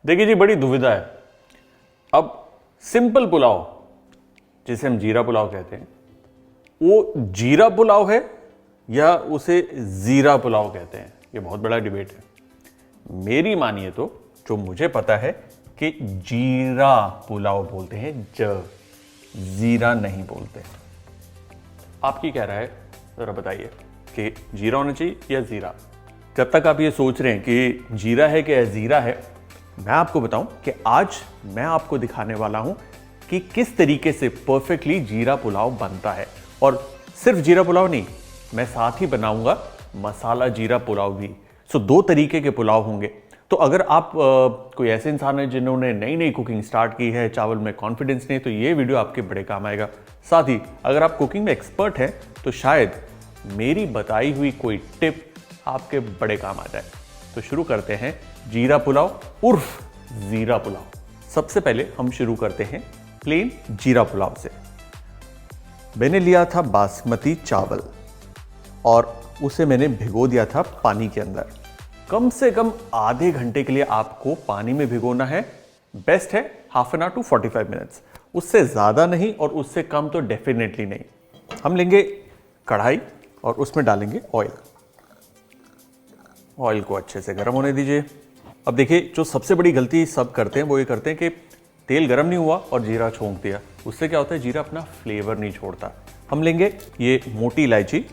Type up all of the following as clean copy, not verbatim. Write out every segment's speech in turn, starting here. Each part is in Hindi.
देखिए जी, बड़ी दुविधा है। अब सिंपल पुलाव जिसे हम जीरा पुलाव कहते हैं, वो जीरा पुलाव है या उसे जीरा पुलाव कहते हैं, ये बहुत बड़ा डिबेट है। मेरी मानिए तो जो मुझे पता है कि जीरा पुलाव बोलते हैं, जीरा नहीं बोलते। आपकी क्या राय है, जरा बताइए कि जीरा होना चाहिए या जीरा। जब तक आप ये सोच रहे हैं कि जीरा है कि जीरा है, मैं आपको बताऊं कि आज मैं आपको दिखाने वाला हूं कि किस तरीके से परफेक्टली जीरा पुलाव बनता है। और सिर्फ जीरा पुलाव नहीं, मैं साथ ही बनाऊंगा मसाला जीरा पुलाव भी। सो दो तरीके के पुलाव होंगे। तो अगर आप कोई ऐसे इंसान है जिन्होंने नई नई कुकिंग स्टार्ट की है, चावल में कॉन्फिडेंस नहीं, तो ये वीडियो आपके बड़े काम आएगा। साथ ही अगर आप कुकिंग में एक्सपर्ट हैं तो शायद मेरी बताई हुई कोई टिप आपके बड़े काम आ जाए। तो शुरू करते हैं जीरा पुलाव उर्फ जीरा पुलाव। सबसे पहले हम शुरू करते हैं प्लेन जीरा पुलाव से। मैंने लिया था बासमती चावल और उसे मैंने भिगो दिया था पानी के अंदर। कम से कम आधे घंटे के लिए आपको पानी में भिगोना है। बेस्ट है half an hour to 45 minutes, उससे ज़्यादा नहीं और उससे कम तो डेफिनेटली नहीं। हम लेंगे कढ़ाई और उसमें डालेंगे ऑयल। ऑयल को अच्छे से गर्म होने दीजिए। अब देखिए, जो सबसे बड़ी गलती सब करते हैं वो ये करते हैं कि तेल गर्म नहीं हुआ और जीरा छोंक दिया। उससे क्या होता है, जीरा अपना फ्लेवर नहीं छोड़ता। हम लेंगे ये मोटी इलायची,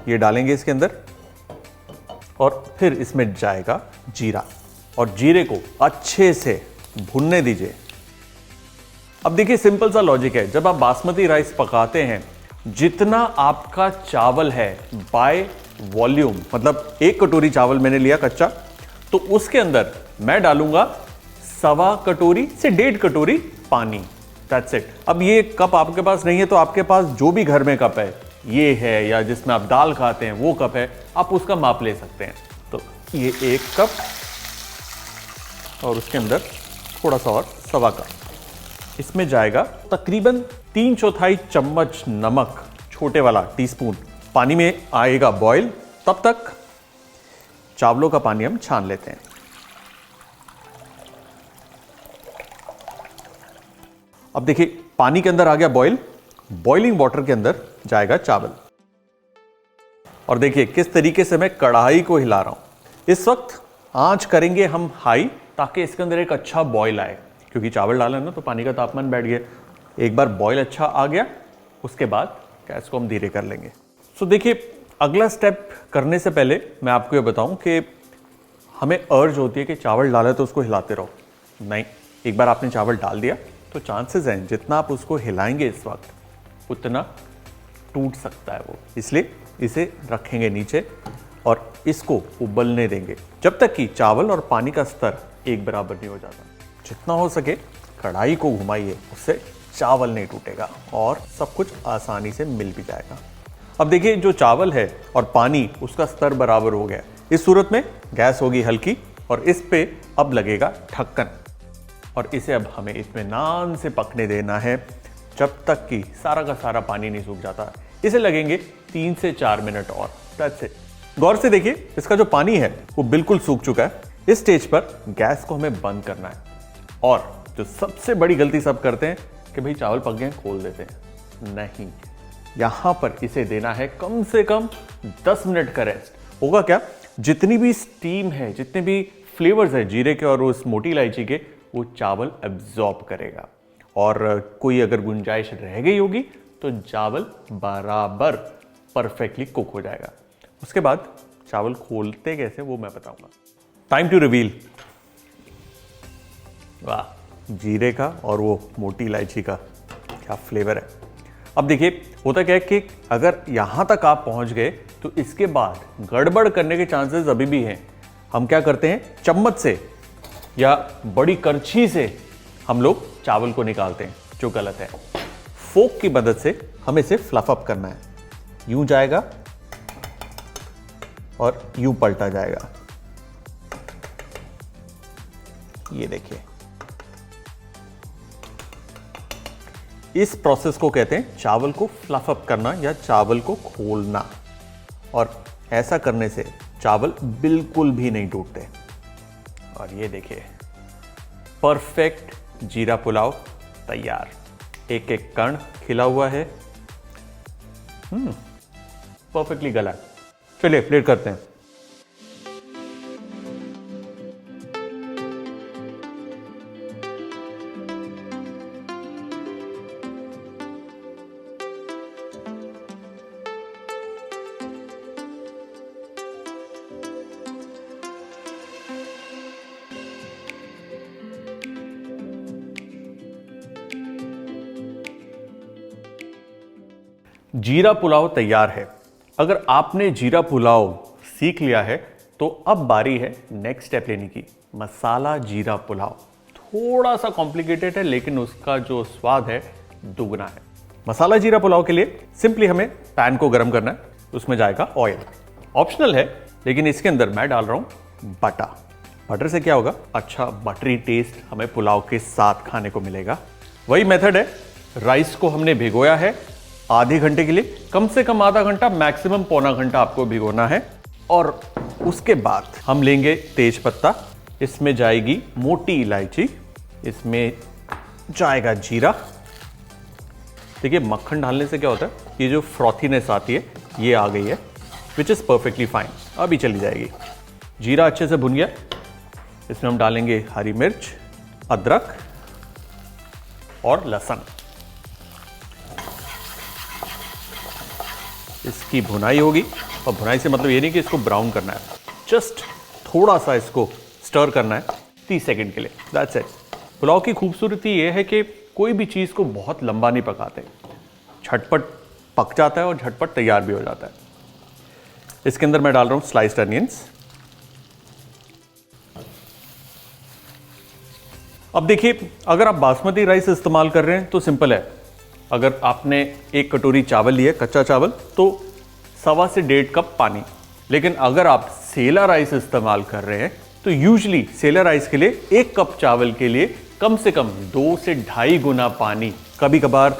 ये डालेंगे इसके अंदर और फिर इसमें जाएगा जीरा और जीरे को अच्छे से भुनने दीजिए। अब देखिए, सिंपल सा लॉजिक है। जब आप बासमती राइस पकाते हैं, जितना आपका चावल है बाय वॉल्यूम, मतलब 1 कटोरी चावल मैंने लिया कच्चा, तो उसके अंदर मैं डालूंगा 1.25 कटोरी से 1.5 कटोरी पानी। That's it. अब ये कप आपके पास नहीं है तो आपके पास जो भी घर में कप है, ये है या जिसमें आप दाल खाते हैं वो कप है, आप उसका माप ले सकते हैं। तो ये 1 कप और उसके अंदर थोड़ा सा और 1.25 कप। इसमें जाएगा तकरीबन 3/4 चम्मच नमक, छोटे वाला टीस्पून। पानी में आएगा बॉईल, तब तक चावलों का पानी हम छान लेते हैं। अब देखिए, पानी के अंदर आ गया बॉईल। बॉइलिंग वाटर के अंदर जाएगा चावल और देखिए किस तरीके से मैं कढ़ाई को हिला रहा हूं। इस वक्त आंच करेंगे हम हाई, ताकि इसके अंदर एक अच्छा बॉईल आए, क्योंकि चावल डाला है ना तो पानी का तापमान बैठ गया। एक बार बॉईल अच्छा आ गया, उसके बाद गैस को हम धीरे कर लेंगे। सो देखिए, अगला स्टेप करने से पहले मैं आपको ये बताऊं कि हमें अर्ज होती है कि चावल डाला तो उसको हिलाते रहो। नहीं, एक बार आपने चावल डाल दिया तो चांसेस हैं जितना आप उसको हिलाएंगे इस वक्त उतना टूट सकता है वो। इसलिए इसे रखेंगे नीचे और इसको उबलने देंगे जब तक कि चावल और पानी का स्तर एक बराबर नहीं हो जाता। जितना हो सके कढ़ाई को घुमाइए, उससे चावल नहीं टूटेगा और सब कुछ आसानी से मिल भी जाएगा। अब देखिए, जो चावल है और पानी, उसका स्तर बराबर हो गया। इस सूरत में गैस होगी हल्की और इस पे अब लगेगा ढक्कन और इसे अब हमें इत्मीनान से पकने देना है जब तक कि सारा का सारा पानी नहीं सूख जाता। इसे लगेंगे 3 से 4 मिनट और। That's it. गौर से देखिए, इसका जो पानी है वो बिल्कुल सूख चुका है। इस स्टेज पर गैस को हमें बंद करना है। और जो सबसे बड़ी गलती सब करते हैं कि भाई चावल पक गए, खोल देते हैं। नहीं, यहां पर इसे देना है कम से कम 10 मिनट का रेस्ट। होगा क्या, जितनी भी स्टीम है, जितने भी फ्लेवर्स है जीरे के और उस मोटी इलायची के, वो चावल एब्जॉर्ब करेगा। और कोई अगर गुंजाइश रह गई होगी तो चावल बराबर परफेक्टली कुक हो जाएगा। उसके बाद चावल खोलते कैसे वो मैं बताऊंगा। Time to reveal. वाह, जीरे का और वो मोटी इलायची का क्या फ्लेवर है। अब देखिए, होता क्या है कि अगर यहां तक आप पहुंच गए तो इसके बाद गड़बड़ करने के चांसेस अभी भी हैं। हम क्या करते हैं, चम्मच से या बड़ी करछी से हम लोग चावल को निकालते हैं, जो गलत है। फोक की मदद से हमें इसे फ्लफ अप करना है। यूं जाएगा और यूं पलटा जाएगा। ये देखिए, इस प्रोसेस को कहते हैं चावल को फ्लफ अप करना या चावल को खोलना। और ऐसा करने से चावल बिल्कुल भी नहीं टूटते। और ये देखिए परफेक्ट जीरा पुलाव तैयार। एक एक कण खिला हुआ है, परफेक्टली गला। चलिए प्लेट करते हैं। जीरा पुलाव तैयार है। अगर आपने जीरा पुलाव सीख लिया है तो अब बारी है नेक्स्ट स्टेप लेने की, मसाला जीरा पुलाव। थोड़ा सा कॉम्प्लिकेटेड है लेकिन उसका जो स्वाद है दुगना है। मसाला जीरा पुलाव के लिए सिंपली हमें पैन को गर्म करना है, उसमें जाएगा ऑयल। ऑप्शनल है लेकिन इसके अंदर मैं डाल रहा हूं बटर। बटर से क्या होगा, अच्छा बटरी टेस्ट हमें पुलाव के साथ खाने को मिलेगा। वही मेथड है, राइस को हमने भिगोया है आधे घंटे के लिए, कम से कम आधा घंटा, मैक्सिमम पौना घंटा आपको भिगोना है। और उसके बाद हम लेंगे तेज पत्ता, इसमें जाएगी मोटी इलायची, इसमें जाएगा जीरा। देखिए मक्खन डालने से क्या होता है, ये जो फ्रॉथीनेस आती है ये आ गई है, विच इज परफेक्टली फाइन, अभी चली जाएगी। जीरा अच्छे से भुन गया, इसमें हम डालेंगे हरी मिर्च, अदरक और लहसुन। इसकी भुनाई होगी, और भुनाई से मतलब ये नहीं कि इसको ब्राउन करना है, जस्ट थोड़ा सा इसको स्टर करना है 30 सेकंड के लिए, दैट्स इट। पुलाव की खूबसूरती ये है कि कोई भी चीज़ को बहुत लंबा नहीं पकाते, झटपट पक जाता है और झटपट तैयार भी हो जाता है। इसके अंदर मैं डाल रहा हूं स्लाइस्ड अनियंस। अब देखिए अगर आप बासमती राइस इस्तेमाल कर रहे हैं तो सिंपल है, अगर आपने एक कटोरी चावल लिया कच्चा चावल तो 1.25 से 1.5 कप पानी। लेकिन अगर आप सेला राइस इस्तेमाल कर रहे हैं तो यूजली सेला राइस के लिए 1 कप चावल के लिए कम से कम 2 से 2.5 गुना पानी, कभी कभार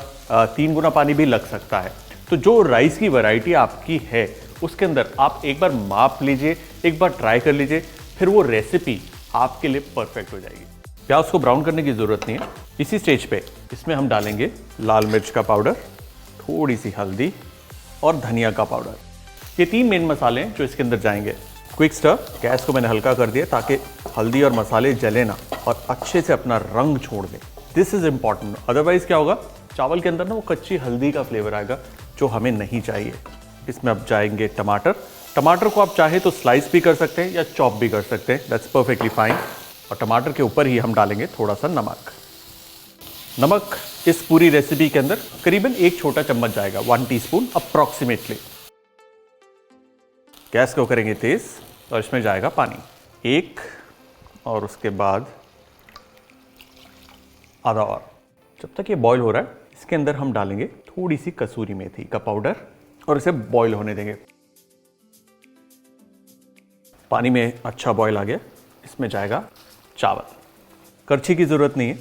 3 गुना पानी भी लग सकता है। तो जो राइस की वैरायटी आपकी है उसके अंदर आप एक बार माप लीजिए, एक बार ट्राई कर लीजिए, फिर वो रेसिपी आपके लिए परफेक्ट हो जाएगी। प्याज को ब्राउन करने की जरूरत नहीं है। इसी स्टेज पे इसमें हम डालेंगे लाल मिर्च का पाउडर, थोड़ी सी हल्दी और धनिया का पाउडर। ये 3 मेन मसाले हैं जो इसके अंदर जाएंगे। क्विक स्टर, गैस को मैंने हल्का कर दिया ताकि हल्दी और मसाले जले ना और अच्छे से अपना रंग छोड़ दें। दिस इज इंपॉर्टेंट, अदरवाइज क्या होगा, चावल के अंदर ना वो कच्ची हल्दी का फ्लेवर आएगा जो हमें नहीं चाहिए। इसमें अब जाएंगे टमाटर। टमाटर को आप चाहे तो स्लाइस भी कर सकते हैं या चॉप भी कर सकते हैं, दैट्स परफेक्टली फाइन। और टमाटर के ऊपर ही हम डालेंगे थोड़ा सा नमक। नमक इस पूरी रेसिपी के अंदर करीबन 1 छोटा चम्मच जाएगा, 1 टीस्पून अप्रॉक्सीमेटली। गैस को करेंगे तेज और इसमें जाएगा पानी 1 और उसके बाद आधा और। जब तक ये बॉईल हो रहा है इसके अंदर हम डालेंगे थोड़ी सी कसूरी मेथी का पाउडर और इसे बॉईल होने देंगे। पानी में अच्छा बॉईल आ गया, इसमें जाएगा चावल। करछी की जरूरत नहीं है,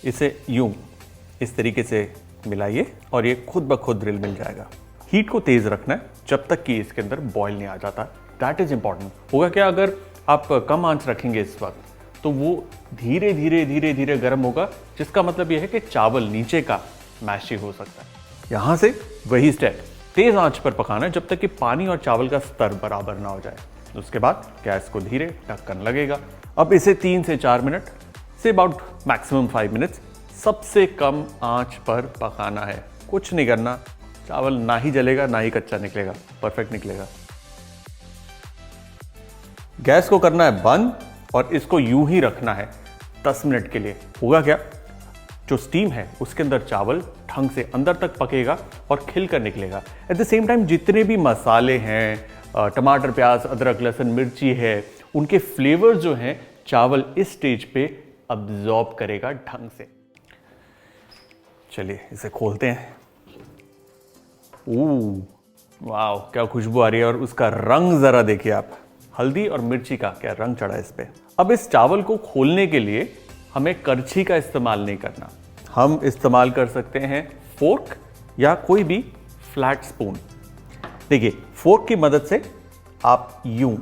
इसे यूं इस तरीके से मिलाइए और ये खुद ब खुद रिल मिल जाएगा। हीट को तेज रखना है जब तक कि इसके अंदर बॉईल नहीं आ जाता, दैट इज इंपॉर्टेंट। होगा क्या, अगर आप कम आंच रखेंगे इस वक्त तो वो धीरे धीरे धीरे धीरे गर्म होगा, जिसका मतलब यह है कि चावल नीचे का मैशी हो सकता है। यहां से वही स्टेप, तेज आंच पर पकाना है जब तक कि पानी और चावल का स्तर बराबर ना हो जाए। उसके बाद गैस को धीरे ढक्कन लगेगा। अब इसे 3 से 4 minute say about maximum 5 minutes सबसे कम आंच पर पकाना है। कुछ नहीं करना, चावल ना ही जलेगा ना ही कच्चा निकलेगा, परफेक्ट निकलेगा। गैस को करना है बंद और इसको यूं ही रखना है 10 मिनट के लिए। होगा क्या, जो स्टीम है उसके अंदर चावल ढंग से अंदर तक पकेगा और खिलकर निकलेगा। एट द सेम टाइम जितने भी मसाले हैं, टमाटर, प्याज, अदरक, लहसुन, मिर्ची है, उनके फ्लेवर जो हैं चावल इस स्टेज पे अब्जॉर्ब करेगा ढंग से। चलिए इसे खोलते हैं। वाह, क्या खुशबू आ रही है और उसका रंग जरा देखिए आप, हल्दी और मिर्ची का क्या रंग चढ़ा है इस पे। अब इस चावल को खोलने के लिए हमें करछी का इस्तेमाल नहीं करना, हम इस्तेमाल कर सकते हैं फोर्क या कोई भी फ्लैट स्पून। देखिए फोर्क की मदद से आप यूं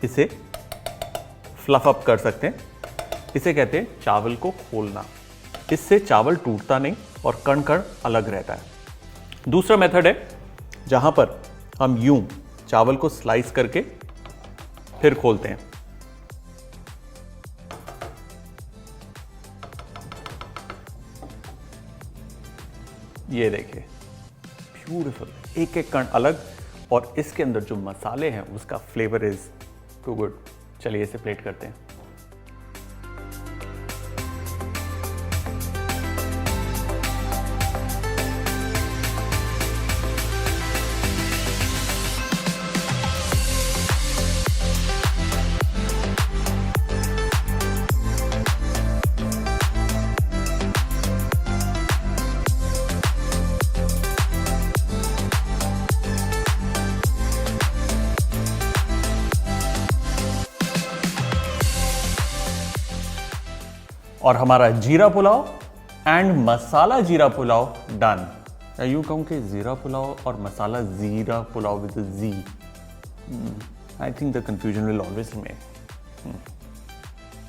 इसे फ्लफ अप कर सकते हैं। इसे कहते हैं चावल को खोलना। इससे चावल टूटता नहीं और कण कण अलग रहता है। दूसरा मेथड है जहां पर हम यूं चावल को स्लाइस करके फिर खोलते हैं। ये देखिए, ब्यूटीफुल, एक एक कण अलग, और इसके अंदर जो मसाले हैं उसका फ्लेवर इज टू गुड। चलिए इसे प्लेट करते हैं। और हमारा जीरा पुलाव एंड मसाला जीरा पुलाव डन। या यूं कहूं कि जीरा पुलाव और मसाला जीरा पुलाव विद जी। I think the confusion will always remain.